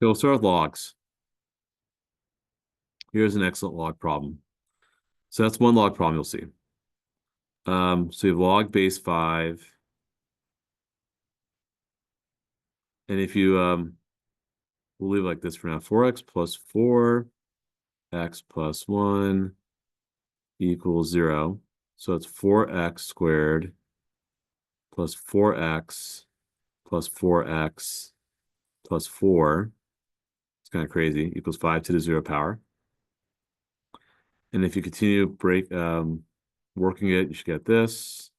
So we'll start with logs. Here's an excellent log problem. So that's one log problem you'll see. So you have log base 5. And if you, we'll leave it like this for now. 4x plus 4x plus 1 equals 0. So it's 4x squared plus 4x plus 4x plus 4. It's kind of crazy. Equals 5 to the 0 power. And if you continue working it, you should get this.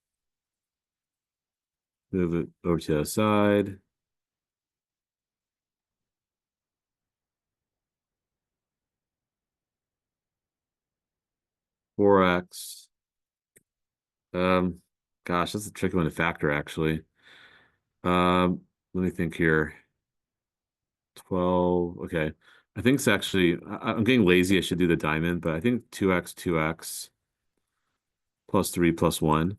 Move it over to the other side. Four x. Gosh, that's a tricky one to factor, actually. Let me think here. 12. Okay. I think it's actually, I'm getting lazy. I should do the diamond, but I think 2x plus 3 plus 1.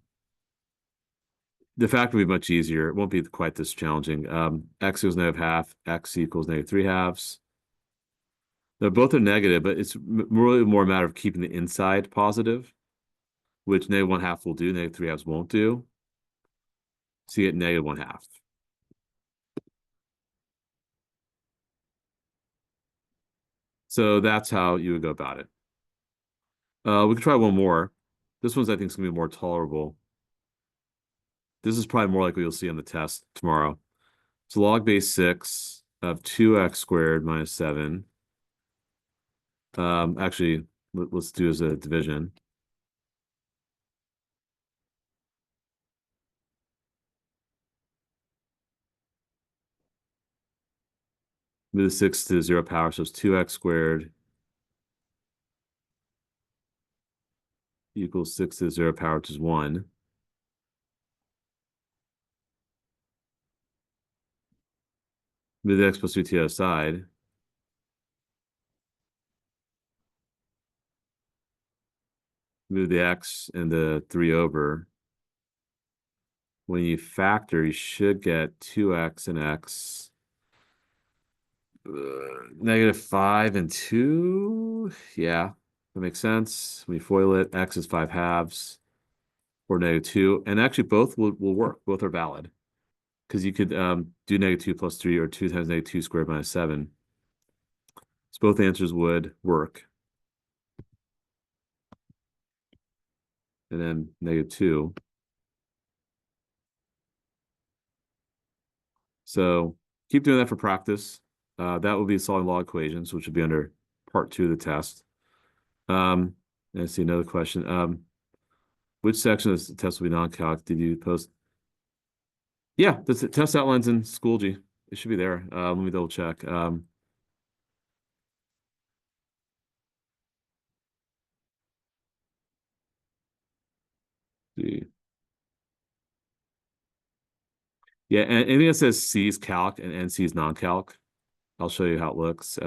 The factor will be much easier. It won't be quite this challenging. X equals negative half, x equals negative 3 halves. They're both are negative, but it's really more a matter of keeping the inside positive, which negative 1 half will do, negative 3 halves won't do. So you get negative 1 half. So that's how you would go about it. We could try one more. This one's, I think, is going to be more tolerable. This is probably more like what you'll see on the test tomorrow. So log base 6 of 2x squared minus 7. Actually, let's do as a division. Move the 6 to the 0 power, so it's 2x squared equals 6 to the 0 power, which is 1. Move the x plus 3 to the other side. Move the x and the 3 over. When you factor, you should get 2x and x. Negative 5 and 2. Yeah, that makes sense. When you FOIL it, x is 5 halves or negative 2. And actually, both will work. Both are valid. Because you could do negative 2 plus 3 or 2 times negative 2 squared minus 7. So both answers would work. And then negative 2. So keep doing that for practice. That will be solving log equations, which would be under part 2 of the test. Let's see another question. Which section of the test will be non-calc? Did you post? Yeah, the test outlines in Schoology. It should be there. Let me double check. See. Yeah, and anything that says C is calc and NC is non-calc, I'll show you how it looks.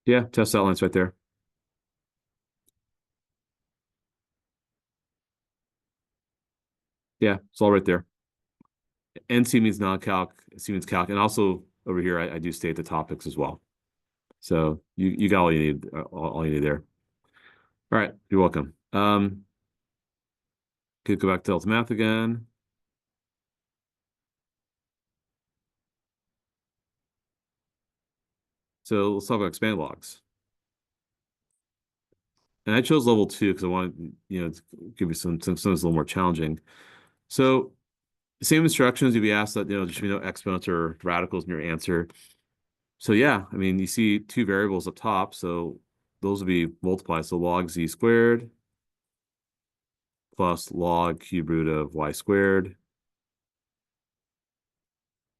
Yeah, test outlines right there. Yeah, it's all right there. NC means non-calc, C means calc, and also over here I do state the topics as well. So you got all you need, all you need there. All right, you're welcome. Could go back to Delta Math again. So let's talk about expand logs. And I chose level 2 because I want to give you something that's a little more challenging. So same instructions, you'll be asked that, there should be no exponents or radicals in your answer. So yeah, I mean, you see two variables up top, so those will be multiplied. So log z squared plus log cube root of y squared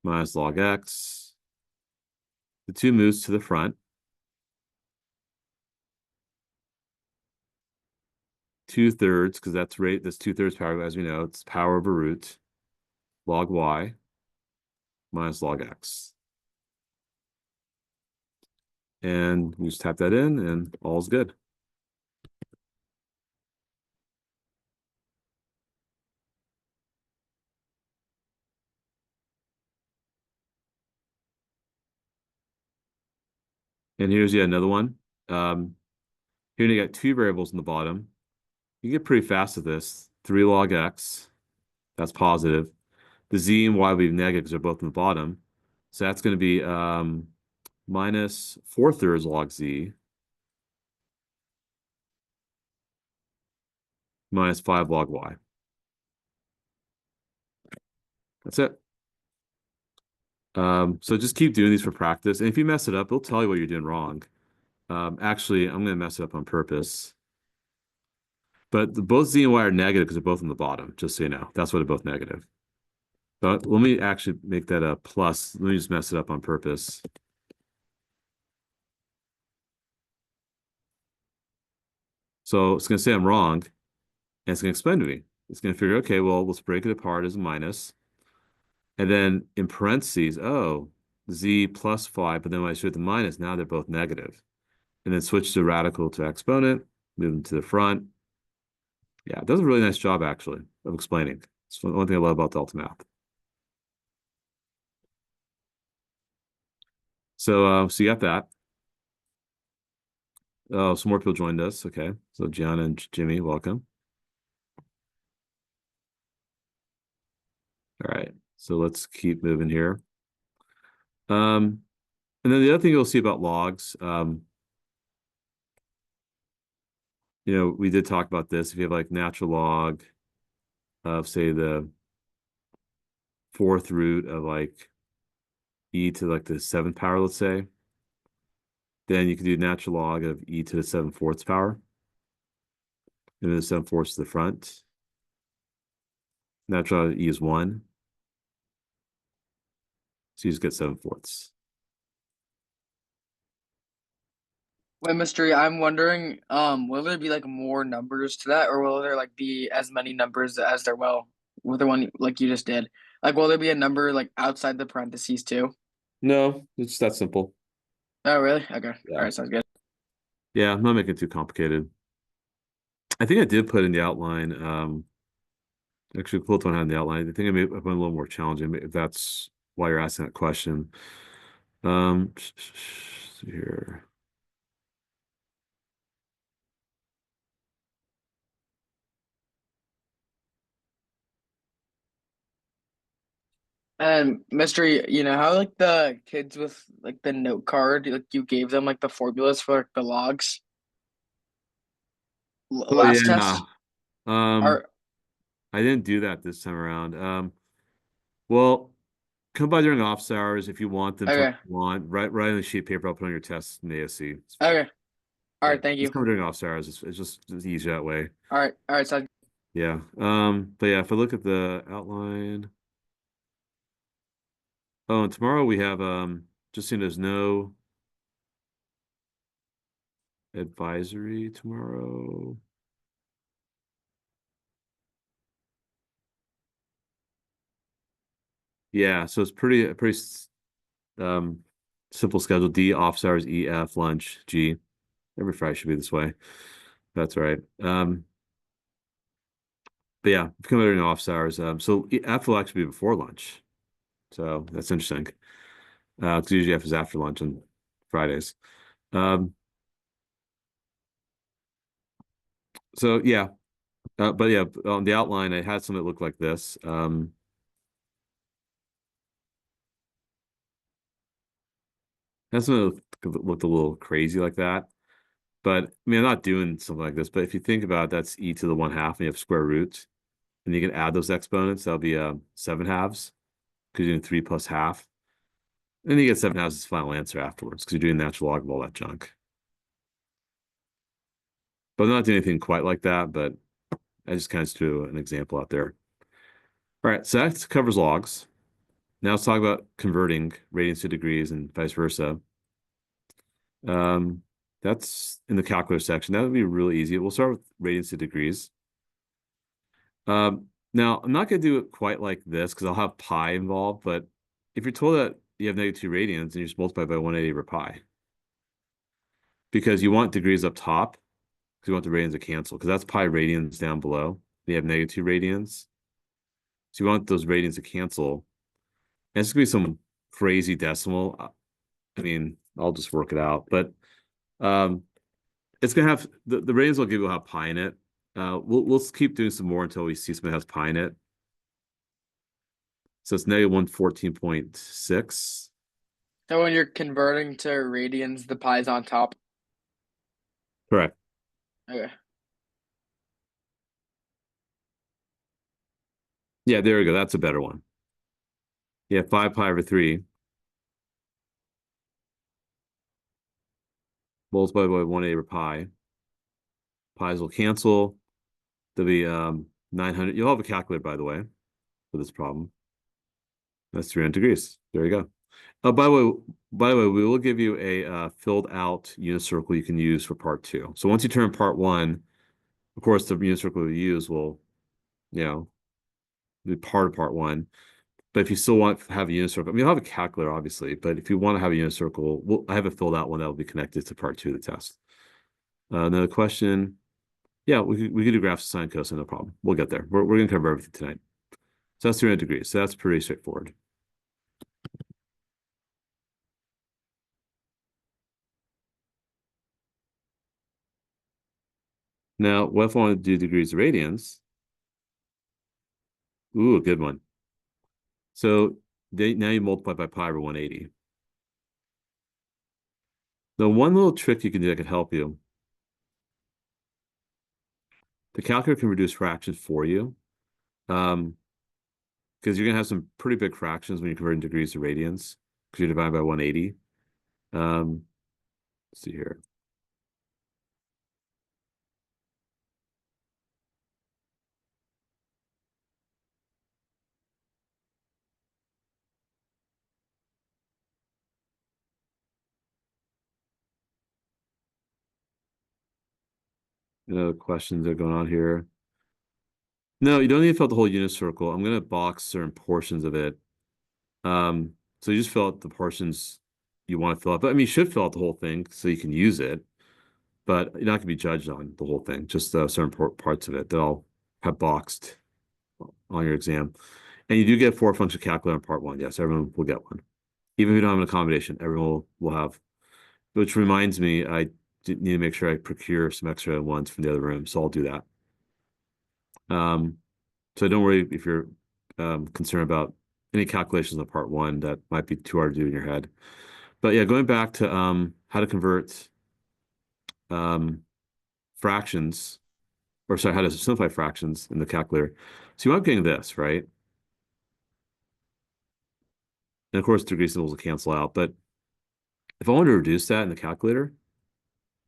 minus log x. The 2 moves to the front. 2/3, because that's 2/3 power, as we know, it's power over root, log y minus log x. And we just type that in and all's good. And here's yet another one. Here you got two variables in the bottom. You get pretty fast at this. 3 log x, that's positive. The z and y will be negative because they're both in the bottom. So that's going to be minus 4/3 log z minus 5 log y. That's it. So just keep doing these for practice. And if you mess it up, it'll tell you what you're doing wrong. Actually, I'm going to mess it up on purpose. But both z and y are negative because they're both in the bottom, just so you know. That's why they're both negative. But let me actually make that a plus. Let me just mess it up on purpose. So it's going to say I'm wrong, and it's going to explain to me. It's going to figure, okay, well, let's break it apart as a minus. And then in parentheses, oh, z plus 5, but then when I show it the minus, now they're both negative. And then switch the radical to exponent, move them to the front. Yeah, it does a really nice job, actually, of explaining. It's the one thing I love about Delta Math. So you got that. Oh, some more people joined us. Okay. So Gianna and Jimmy, welcome. All right. So let's keep moving here. And then the other thing you'll see about logs, we did talk about this. If you have like natural log of, say, the 4th root of like e to like the 7th power, let's say, then you can do natural log of e to the 7/4 power. And then the 7/4 to the front. Natural log of e is 1. So you just get 7/4. Wait, Mystery, I'm wondering, will there be like more numbers to that, or will there like be as many numbers as there will with the one like you just did? Like, will there be a number like outside the parentheses too? No, it's that simple. Oh, really? Okay. All Yeah. right, sounds good. Yeah, I'm not making it too complicated. I think I did put in the outline, actually, Quilt don't have the outline. I think I went a little more challenging, if that's why you're asking that question. See here. And Mystery, you know how like the kids with like the note card, like you gave them like the formulas for like, the logs Oh last yeah. test? Um, Are I didn't do that this time around. Well, come by during office hours if you want them to okay, write on the sheet of paper, I'll put on your test in the ASC. okay. All Yeah. right, thank Just you. come during office hours. It's easier that way. All right, sounds Yeah. But yeah, if I look at the outline. Oh, and tomorrow we have just seeing there's no advisory tomorrow. Yeah, so it's pretty um simple schedule. D office hours, E F lunch, G. Every Friday should be this way. That's right. But yeah, come during office hours. So F will actually be before lunch. So that's interesting. 'Cause usually F is after lunch on Fridays. Um, so yeah, but yeah, on the outline, I had something that looked like this. That's something that looked a little crazy like that. But I mean, I'm not doing something like this. But if you think about it, that's e to the 1/2, and you have square roots, and you can add those exponents. That'll be 7/2 because you're doing 3 plus half. And you get 7/2 as the final answer afterwards because you're doing natural log of all that junk. But I'm not doing anything quite like that. But I just kind of threw an example out there. All right, so that covers logs. Now let's talk about converting radians to degrees and vice versa. Um, that's in the calculus section. That would be really easy. We'll start with radians to degrees. Now, I'm not going to do it quite like this because I'll have pi involved, but if you're told that you have -2 radians and you just multiply by 180 over pi, because you want degrees up top, because you want the radians to cancel, because that's pi radians down below. You have -2 radians. So you want those radians to cancel. And it's going to be some crazy decimal. I mean, I'll just work it out. But um, it's gonna have the radians will give you have pi in it. We'll keep doing some more until we see something that has pi in it. So it's negative 114.6. So when you're converting to radians, the pi's on top. Correct. Okay. Yeah, there we go. That's a better one. Yeah, 5 pi over 3 multiplied by 1 over pi. Pi's will cancel. There'll be 900. You'll have a calculator, by the way, for this problem. That's 300 degrees. There you go. By the way, we will give you a filled out unit circle you can use for part two. So once you turn part one, of course, the unit circle we use will, you know, be part of part one. But if you still want to have a unit circle, I mean, you'll have a calculator, obviously, but if you want to have a unit circle, I have a filled out one that will be connected to part two of the test. Another question. Yeah, we could do graphs of sine cosine, no problem. We'll get there. We're going to cover everything tonight. So that's 300 degrees. So that's pretty straightforward. Now, what if I want to do degrees of radians? Ooh, a good one. So now you multiply by pi over 180. The one little trick you can do that could help you, the calculator can reduce fractions for you, because you're going to have some pretty big fractions when you're converting degrees to radians, because you're dividing by 180. Let's see here. Questions that are going on here. No, you don't need to fill out the whole unit circle. I'm going to box certain portions of it. So you just fill out the portions you want to fill out. But I mean, you should fill out the whole thing so you can use it. But you're not going to be judged on the whole thing, just certain parts of it that I'll have boxed on your exam. And you do get four function calculator on part one. Yes, everyone will get one. Even if you don't have an accommodation, everyone will have. Which reminds me, I need to make sure I procure some extra ones from the other room, so I'll do that. So don't worry if you're concerned about any calculations on part one that might be too hard to do in your head. But yeah, going back to how to convert fractions, or sorry, how to simplify fractions in the calculator. So you end up getting this, right? And of course, degree symbols will cancel out. But if I wanted to reduce that in the calculator,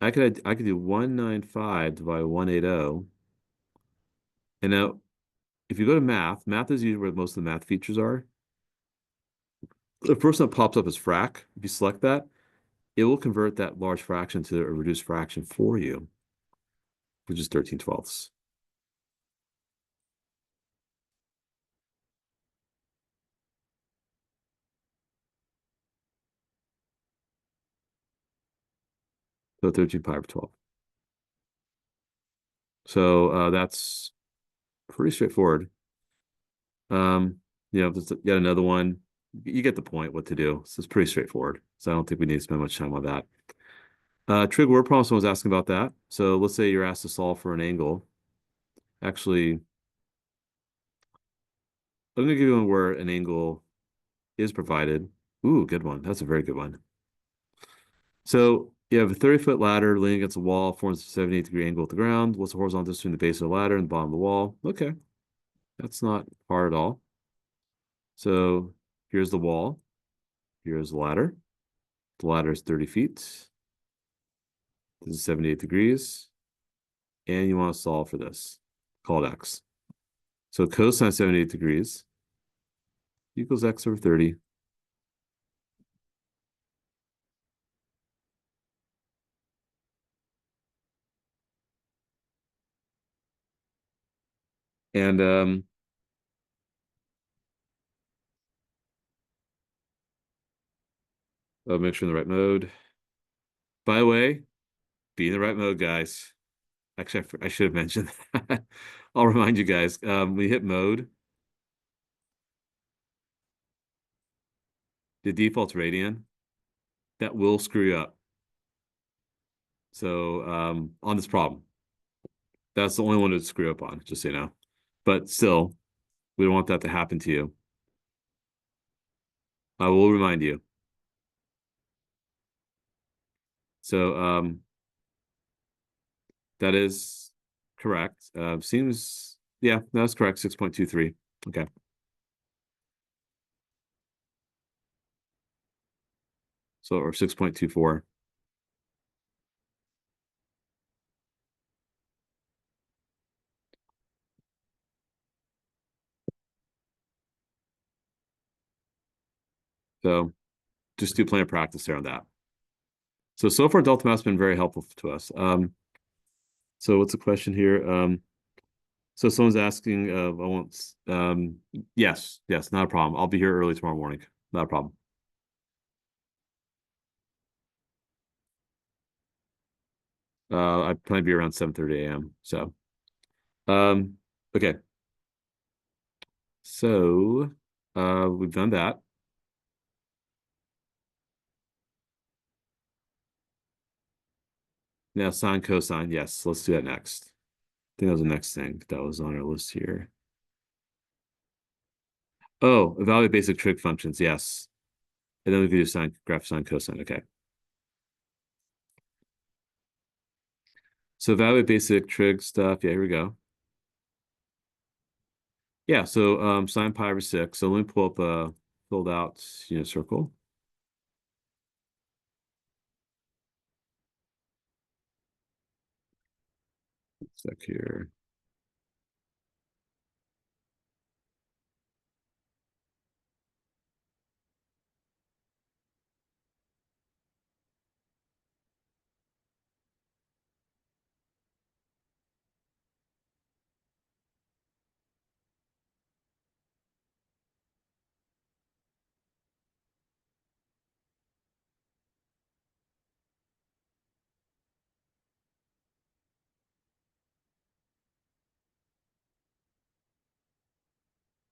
I could do 195 divided by 180. And now, if you go to math is usually where most of the math features are. The first one that pops up is frac. If you select that, it will convert that large fraction to a reduced fraction for you, which is 13/12. So 13 pi over 12. So that's pretty straightforward. There's yet another one. You get the point what to do. So it's pretty straightforward. So I don't think we need to spend much time on that. Trig word problem, someone was asking about that. So let's say you're asked to solve for an angle. Actually, I'm going to give you one where an angle is provided. Ooh, good one. That's a very good one. So you have a 30-foot ladder leaning against a wall, forms a 78-degree angle with the ground. What's the horizontal distance between the base of the ladder and the bottom of the wall? Okay, that's not hard at all. So here's the wall. Here's the ladder. The ladder is 30 feet. This is 78 degrees. And you want to solve for this, called x. So cosine 78 degrees equals x over 30. And I'll make sure in the right mode. By the way, be in the right mode, guys. Actually, I should have mentioned that. I'll remind you guys. We hit mode. The default's radian. that will screw you up. So on this problem, that's the only one to screw up on, just so you know. But still, we don't want that to happen to you. I will remind you. So that is correct. Seems, yeah, that's correct. 6.23. Okay. So, or 6.24. So just do plenty of practice there on that. So far, Delta Math's been very helpful to us. So what's the question here? So someone's asking, I won't, yes, not a problem. I'll be here early tomorrow morning. Not a problem. I plan to be around 7:30 a.m. So, um, okay. So, we've done that. Now sine, cosine. Yes, let's do that next. I think that was the next thing that was on our list here. Oh, evaluate basic trig functions. Yes. And then we can do sine, graph sine, cosine. Okay. So evaluate basic trig stuff. Yeah, here we go. Yeah, so sine pi over 6. So let me pull up a filled out unit circle. Sec here.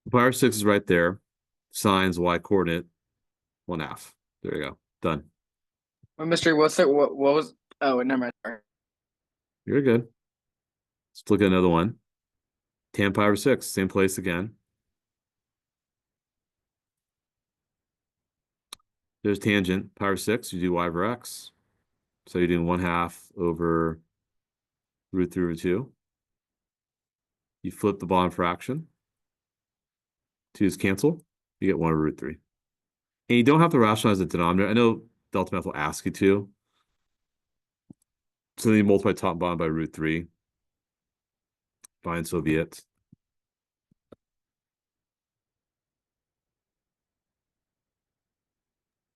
Pi over 6 is right there. Sine's y coordinate, 1/2. There you go. Done. Well, mystery, what's it? What was? Oh, never mind. Sorry. You're good. Let's look at another one. Tan pi over 6, same place again. There's tangent, pi over 6, you do y over x. So you're doing 1/2 over √3 over 2. You flip the bottom fraction. 2's cancel. You get 1 over √3. And you don't have to rationalize the denominator. I know Delta Math will ask you to. So then you multiply top and bottom by √3. Fine, so be it.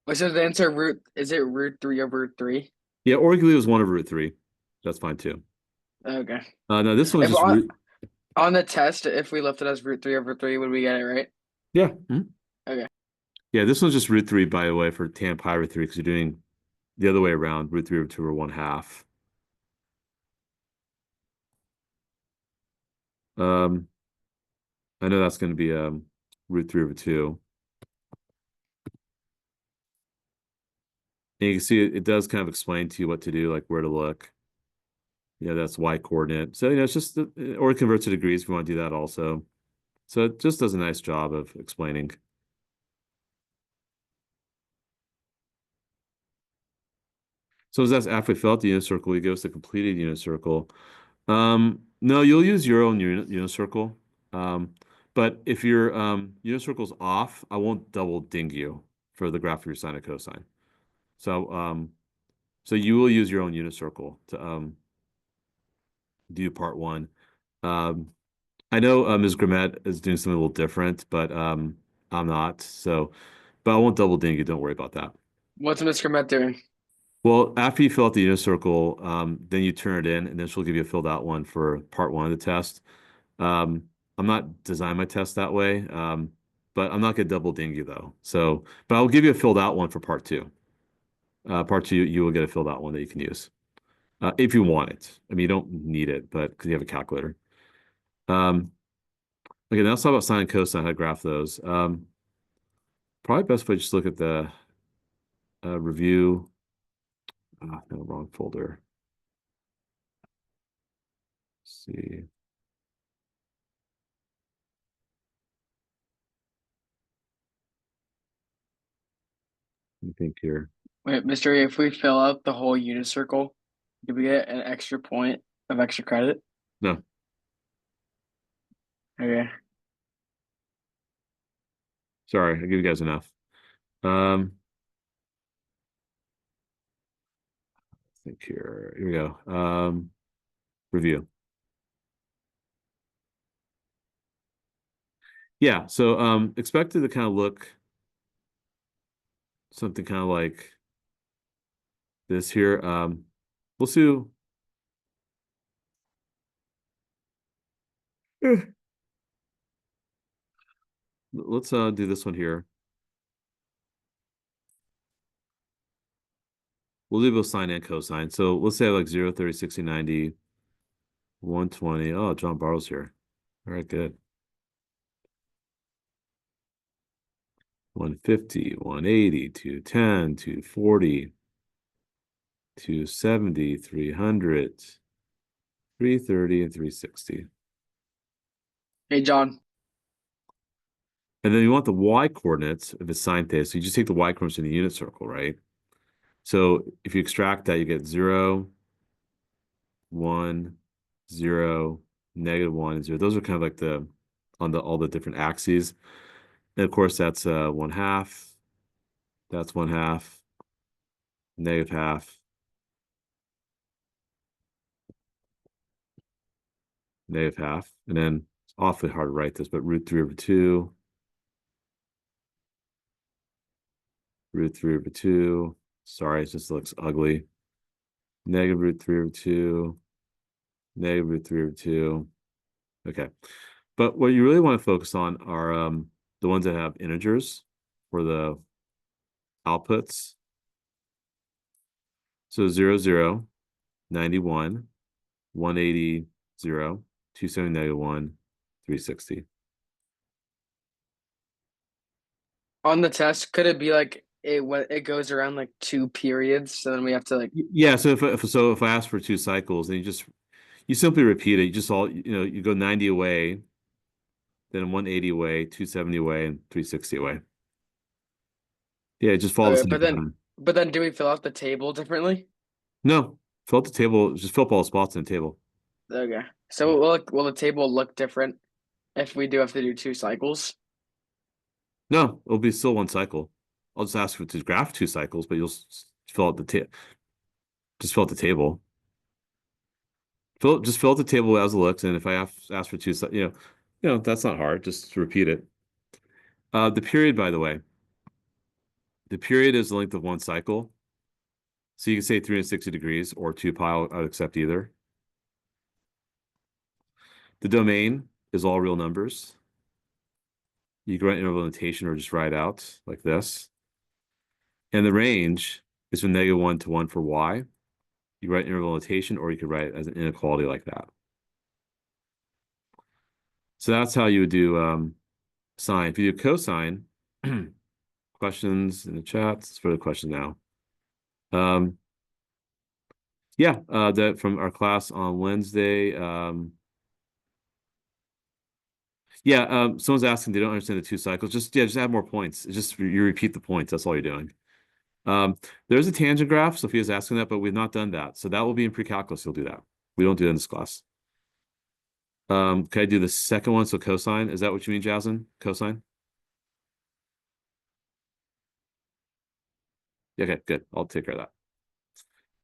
Wait, so the answer root is it √3 over 3? Yeah, or you could leave it as 1 over √3. That's fine too. Okay. No, this one's If just root. on the test, if we left it as √3 over 3, would we get it right? Yeah. Okay. Yeah, this one's just √3, by the way, for tan pi over 3, because you're doing the other way around, √3 over 2 or 1/2. Um, I know that's going to be √3 over 2. And you can see it does kind of explain to you what to do, like where to look. Yeah, that's y coordinate. So, it's just, or it converts to degrees if you want to do that also. So it just does a nice job of explaining. So that's after we fill out the unit circle, we give us the completed unit circle. No, you'll use your own unit circle. But if your unit circle's off, I won't double ding you for the graph of your sine and cosine. So you will use your own unit circle to do part one. Um, I know Ms. Grimet is doing something a little different, but I'm not. So, but I won't double ding you. Don't worry about that. What's Miss Kermet doing? Well, after you fill out the unit circle, then you turn it in, and then she'll give you a filled out one for part one of the test. Um, I'm not designing my test that way, but I'm not gonna double ding you though. So, but I'll give you a filled out one for part two. Part two, you will get a filled out one that you can use if you want it. I mean, you don't need it, but because you have a calculator. Okay, now let's talk about sine and cosine, how to graph those. Probably best if I just look at the review no, wrong folder. Let's see. Let me think here. Wait, mystery, if we fill out the whole unit circle, do we get an extra point of extra credit? No, Okay. sorry, I give you guys enough. I think here we go. Review. Yeah, so expected to kind of look something kind of like this here. We'll see. Eh, let's do this one here. We'll do both sine and cosine. So let's say like 0, 30, 60, 90, 120. Oh, John Barrow's here. All right, good. 150, 180, 210, 240, 270, 300, 330, and 360. Hey, John. And then you want the y coordinates if it's sine theta. So you just take the y coordinates in the unit circle, right? So if you extract that, you get 0, 1, 0, -1, and 0. Those are kind of like the on the all the different axes. And of course, that's 1/2. That's 1/2, -1/2, -1/2. And then it's awfully hard to write this, but √3/2, √3/2. Sorry, it just looks ugly. -√3/2, -√3/2. Okay. But what you really want to focus on are the ones that have integers for the outputs. So 0, 0, 91, 180, 0, 270, -1, 360. On the test, could it be like it goes around like two periods, so then we have to like Yeah, so if I ask for 2 cycles, then you simply repeat it. You just you go 90 away, then 180 away, 270 away, and 360 away. Yeah, just follow the okay, same pattern. but then do we fill out the table differently? No, fill out the table, just fill up all the spots in the table. Okay. So will the table look different if we do have to do two cycles? No, it'll be still 1 cycle. I'll just ask you to graph 2 cycles, but you'll fill out the just fill out the table. Just fill out the table as it looks, and if I ask for 2, that's not hard. Just to repeat it. The period, by the way, the period is the length of 1 cycle. So you can say 360 degrees or 2 pi. I'd accept either. The domain is all real numbers. You can write interval notation or just write out like this. And the range is from -1 to 1 for y. You write interval notation, or you could write it as an inequality like that. So that's how you would do sine. If you do cosine, questions in the chat. Let's for the question now. Yeah, that from our class on Wednesday. Yeah, someone's asking they don't understand the 2 cycles. Just add more points. It's just you repeat the points. That's all you're doing. There's a tangent graph. Sophia's asking that, but we've not done that. So that will be in pre-calculus. You'll do that. We don't do that in this class. Can I do the second one? So cosine. Is that what you mean, Jasmine? Cosine? Yeah, okay, good. I'll take care of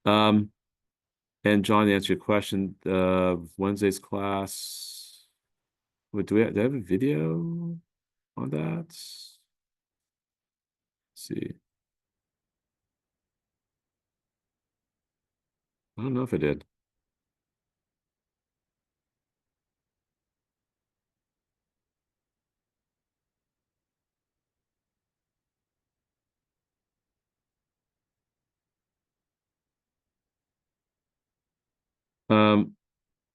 that. And John, to answer your question, Wednesday's class. Wait, do I have a video on that? Let's see. I don't know if I did. Um,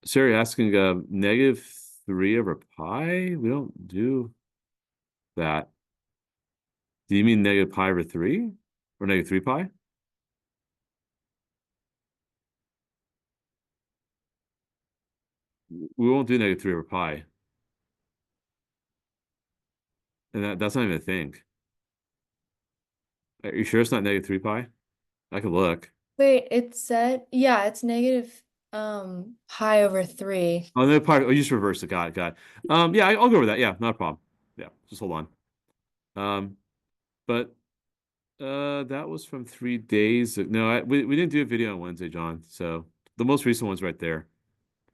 Sarah asking -3/pi? We don't do that. Do you mean -pi/3 or -3 pi? we won't do negative 3 over pi. And that's not even a thing. Are you sure it's not negative 3 pi? I can look. Wait, it said, yeah, it's negative pi over 3. Oh, no, pi. Oh, you just reverse it. Got it. Got it. Yeah, I'll go over that. Yeah, not a problem. Yeah, just hold on. But that was from 3 days. No, we didn't do a video on Wednesday, John. So the most recent one's right there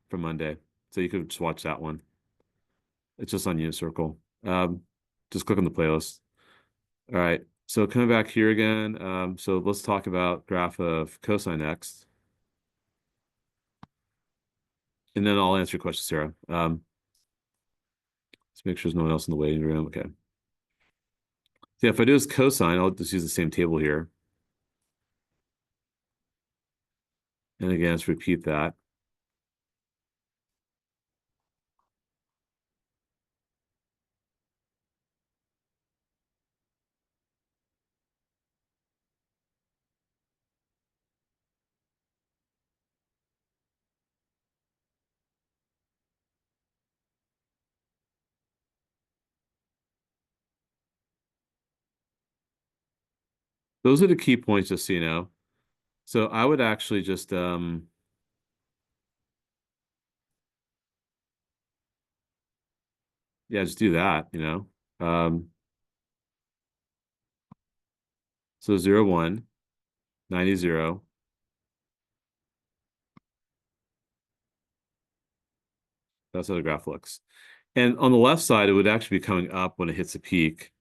from Monday. So you could just watch that one. It's just on Unicircle. Just click on the playlist. All right. So coming back here again. So let's talk about graph of cosine x. And then I'll answer your question, Sarah. Let's make sure there's no one else in the waiting room. Okay. So yeah, if I do this cosine, I'll just use the same table here. And again, let's repeat that. Those are the key points, just so you know. So I would actually just yeah, just do that, you know. So 0, 1, 90, 0. That's how the graph looks. And on the left side, it would actually be coming up when it hits a peak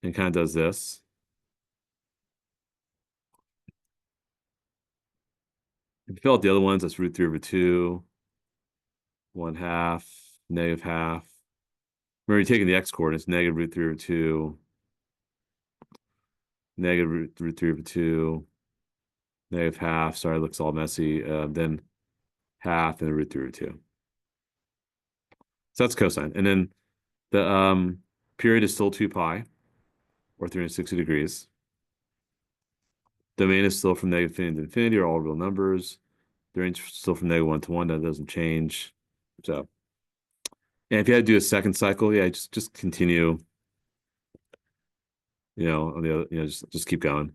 and kind of does this. If you fill out the other ones, that's root 3 over 2, 1/2, negative half. Remember, you're taking the x coordinates, negative root 3 over 2, negative root 3 over 2, negative half. Sorry, it looks all messy. Then half and root 3 over 2. So that's cosine. And then the period is still 2 pi, or 360 degrees. Domain is still from negative infinity to infinity, are all real numbers. The range is still from negative 1 to 1. That doesn't change. So, and if you had to do a second cycle, yeah, just continue. You know, on the other, just keep going.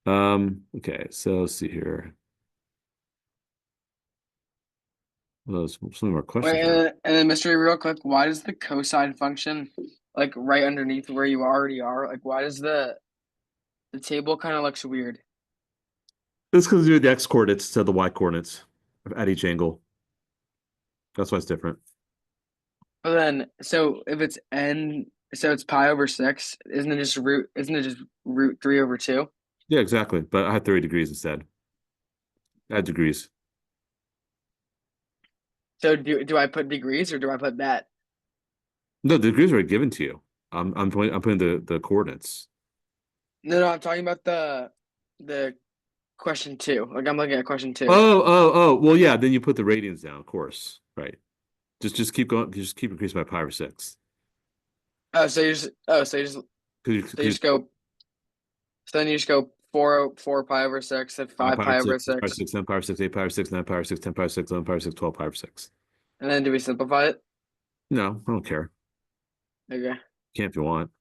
Okay, so let's see here. Well, some more questions Wait, now. and then mystery, real quick, why does the cosine function like right underneath where you already are? Like, why does the table kind of looks weird? This is because you do the x coordinates to the y coordinates at each angle. That's why it's different. But then, so if it's n, so it's pi over 6, isn't it just root? Isn't it just root 3 over 2? Yeah, exactly. But I had 30 degrees instead. Add degrees. So do I put degrees or do I put that? No, the degrees are given to you. I'm putting the coordinates. No, I'm talking about the question two. Like I'm looking at question two. Oh. Well, yeah. Then you put the radians down, of course. Right. Just keep going. Just keep increasing by pi over 6. Oh, so you just so you Because just go. So then you just go 4 pi over 6 and 5 pi over pi over 6, 6 pi over 6, 6, 7 pi over 6, 8 pi over 6, 9 pi over 6, 10 pi over 6, 11 pi over 6, 12 pi over 6. and then do we simplify it? No, I don't care. Okay. Can't if you want.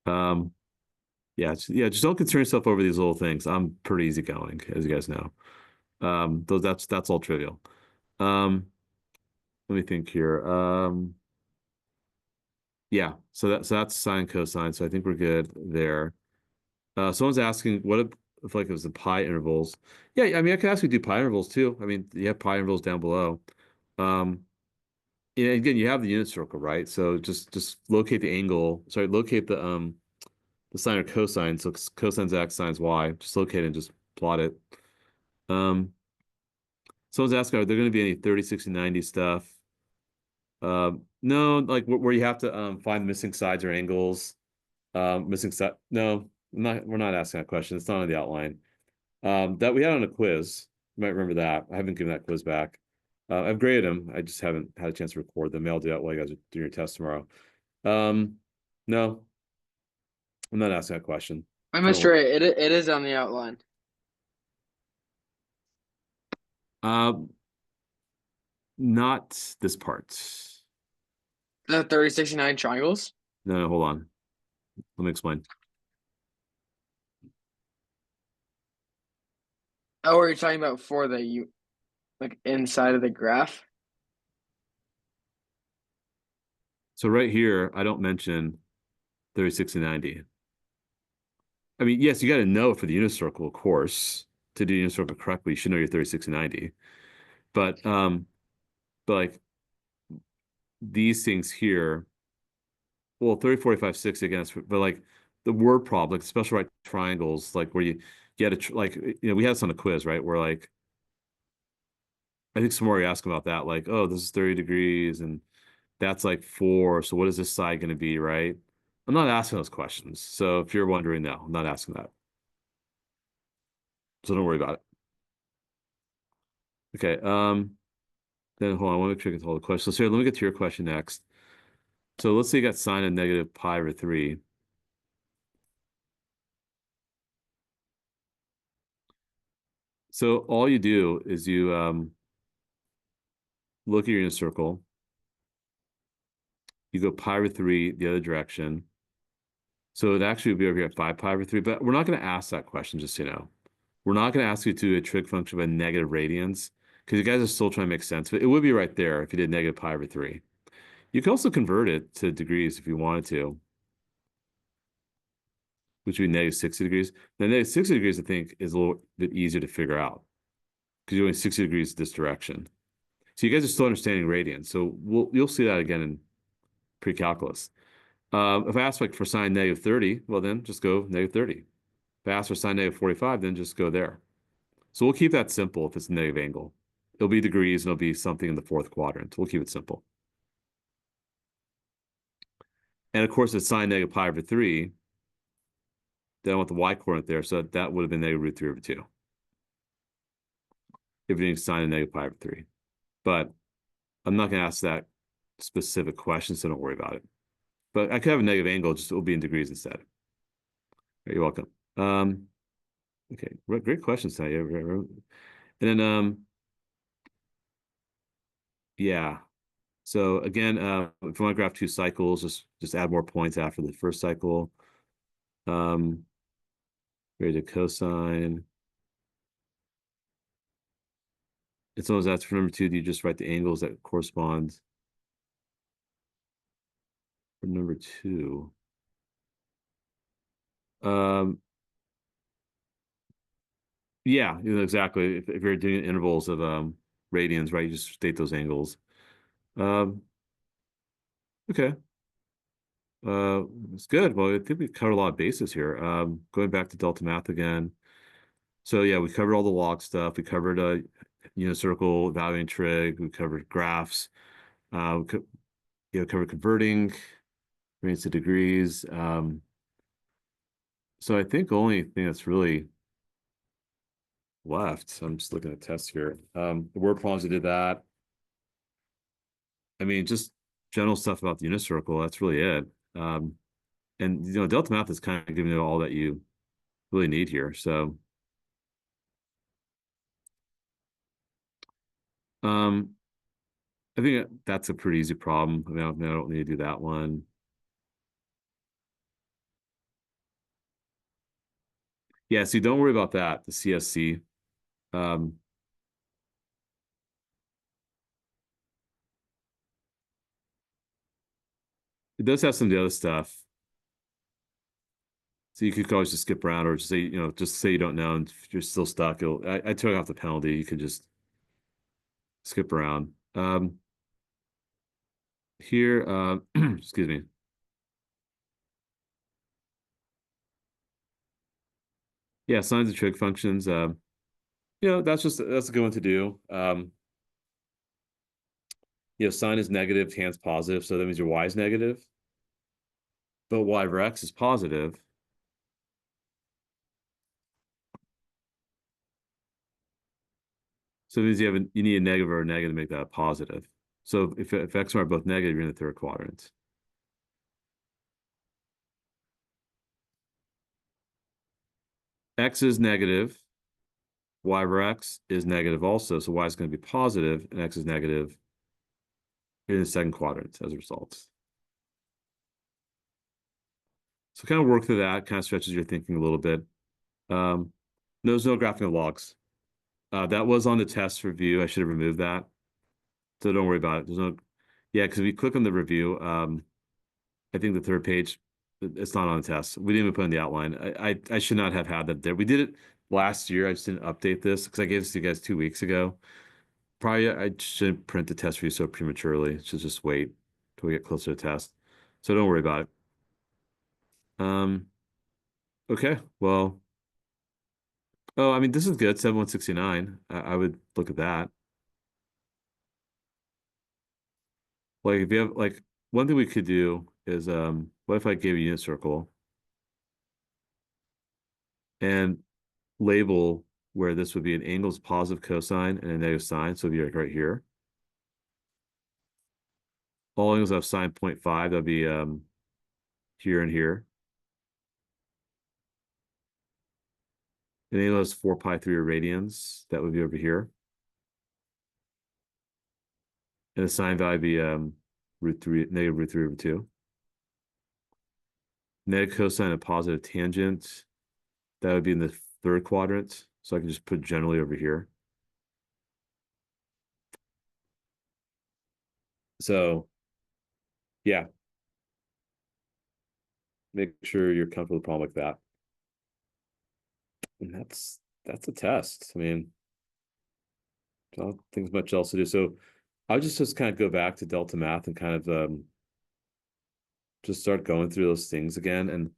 Um, yeah, just don't concern yourself over these little things. I'm pretty easygoing, as you guys know. Though that's all trivial. Um, let me think here. Yeah, so that's sine cosine. So I think we're good there. Someone's asking what if like it was the pi intervals. Yeah, I mean I could actually do pi intervals too. I mean you have pi intervals down below. Um, yeah, again you have the unit circle, right? So just locate the angle. Sorry, locate the sine or cosine. So cosine's x, sine's y. Just locate it and just plot it. Um, someone's asking, are there going to be any 30, 60, 90 stuff? No, like where you have to find missing sides or angles. Missing side. No, we're not asking that question. It's not on the outline. That we had on a quiz. You might remember that. I haven't given that quiz back. I've graded them. I just haven't had a chance to record them. Maybe I'll do that while you guys are doing your test tomorrow. No, I'm not asking that question. Wait, So don't Mr. worry. A, it is on the outline. Um, Not this part. The 30, 69 triangles? No, hold on. Let me explain. Oh, are you talking about for the like inside of the graph? So right here, I don't mention 30, 60, 90. I mean, yes, you got to know for the unit circle, of course. To do unit circle correctly, you should know your 30, 60, 90. But like these things here, well, 30, 45, 60 against, but like the word problem, like special right triangles, like where you had to like, we had this on a quiz, right? Where like, I think somewhere you ask about that, like, oh, this is 30 degrees and that's like 4. So what is this side going to be, right? I'm not asking those questions. So if you're wondering, no, I'm not asking that. So don't worry about it. Okay. Then hold on, I want to make sure I get to all the questions. So here, let me get to your question next. So let's say you got sine of negative pi over 3. So all you do is you look at your unit circle. You go pi over 3 the other direction. So it actually would be over here at 5 pi over 3, but we're not going to ask that question, just so you know. We're not going to ask you to do a trig function of a negative radians, because you guys are still trying to make sense. But it would be right there if you did negative pi over 3. You can also convert it to degrees if you wanted to, which would be negative 60 degrees. Now, negative 60 degrees, I think, is a little bit easier to figure out, because you're going 60 degrees this direction. So you guys are still understanding radians. So you'll see that again in pre-calculus. If I ask like for sine negative 30, well then just go negative 30. If I ask for sine negative 45, then just go there. So we'll keep that simple if it's a negative angle. It'll be degrees and it'll be something in the fourth quadrant. We'll keep it simple. And of course, it's sine negative pi over 3. Then I want the y coordinate there, so that would have been negative root 3 over 2. If you're doing sine of negative pi over 3. But I'm not going to ask that specific question, so don't worry about it. But I could have a negative angle, just it will be in degrees instead. You're welcome. Okay, great questions tonight. And then yeah. So again, if you want to graph 2 cycles, just add more points after the first cycle. Ready to cosine. It's always asked for number 2, do you just write the angles that correspond for number 2? Yeah, exactly. If you're doing intervals of radians, right, you just state those angles. Okay. It's good. Well, I think we covered a lot of bases here. Going back to delta math again. So yeah, we covered all the log stuff. We covered unit circle, evaluating trig. We covered graphs. Covered converting, radians to degrees. So I think the only thing that's really left, I'm just looking at tests here. The word problems, I did that. I mean, just general stuff about the unit circle, that's really it. And delta math is kind of giving you all that you really need here. So I think that's a pretty easy problem. I mean, I don't need to do that one. Yeah, see, don't worry about that, the CSC. It does have some of the other stuff. So you could always just skip around or just say, just say you don't know, and if you're still stuck, I took off the penalty. You could just skip around. Here, excuse me. Yeah, signs of trig functions. That's a good one to do. Sine is negative, tan's positive, so that means your y is negative. But y over x is positive. So it means you need a negative or a negative to make that a positive. So if x and y are both negative, you're in the third quadrant. X is negative. Y over x is negative also. So y is going to be positive and x is negative. in the second quadrant as a result. So kind of work through that, kind of stretches your thinking a little bit. There's no graphing of logs. That was on the test review. I should have removed that. So don't worry about it. There's no, yeah, because if you click on the review, I think the third page, it's not on the test. We didn't even put in the outline. I should not have had that there. We did it last year. I just didn't update this because I gave this to you guys 2 weeks ago. Probably I shouldn't print the test review so prematurely. Should just wait till we get closer to the test. So don't worry about it. Okay, well, oh, I mean, this is good. 7169. I would look at that. Like if you have like one thing we could do is what if I gave a unit circle and label where this would be an angle's positive cosine and a negative sine, so it'd be like right here. All angles have sine 0.5, that'd be here and here. An angle has 4 pi 3 radians, that would be over here. And the sine value would be negative root 3 over 2. Negative cosine of positive tangent, that would be in the third quadrant. So I can just put generally over here. So yeah, make sure you're comfortable with a problem like that. And that's a test. I mean, I don't think there's much else to do. So I'll just kind of go back to Delta Math and kind of just start going through those things again. And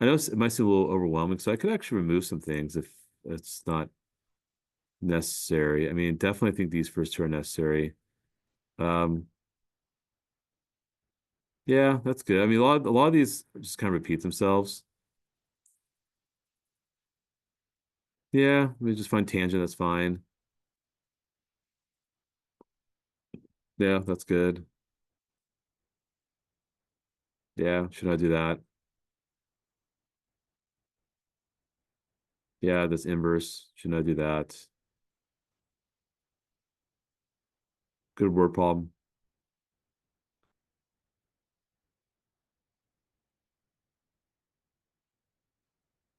I know it might seem a little overwhelming, so I could actually remove some things if it's not necessary. I mean, definitely think these first two are necessary. Yeah, that's good. I mean, a lot of these just kind of repeat themselves. Yeah, we just find tangent, that's fine. Yeah, that's good. Yeah, should I do that? Yeah, this inverse, shouldn't I do that? Good word problem.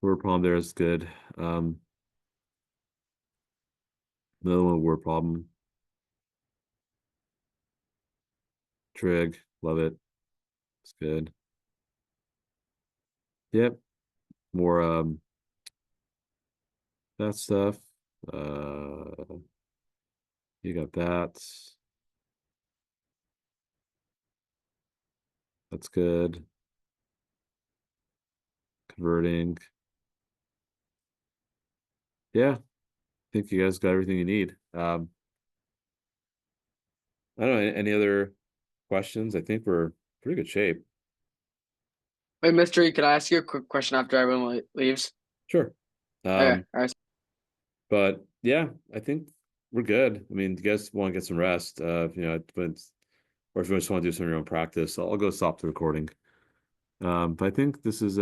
Word problem there is good. Another one, word problem. Trig, love it. It's good. Yep. More that stuff. You got that. That's good. Converting. Yeah, I think you guys got everything you need. I don't know, any other questions? I think we're pretty good shape. Wait, Mystery, could I ask you a quick question after everyone leaves? Sure. Okay, all right. But yeah, I think we're good. I mean, you guys want to get some rest, but or if you just want to do some of your own practice, I'll go stop the recording. But I think this is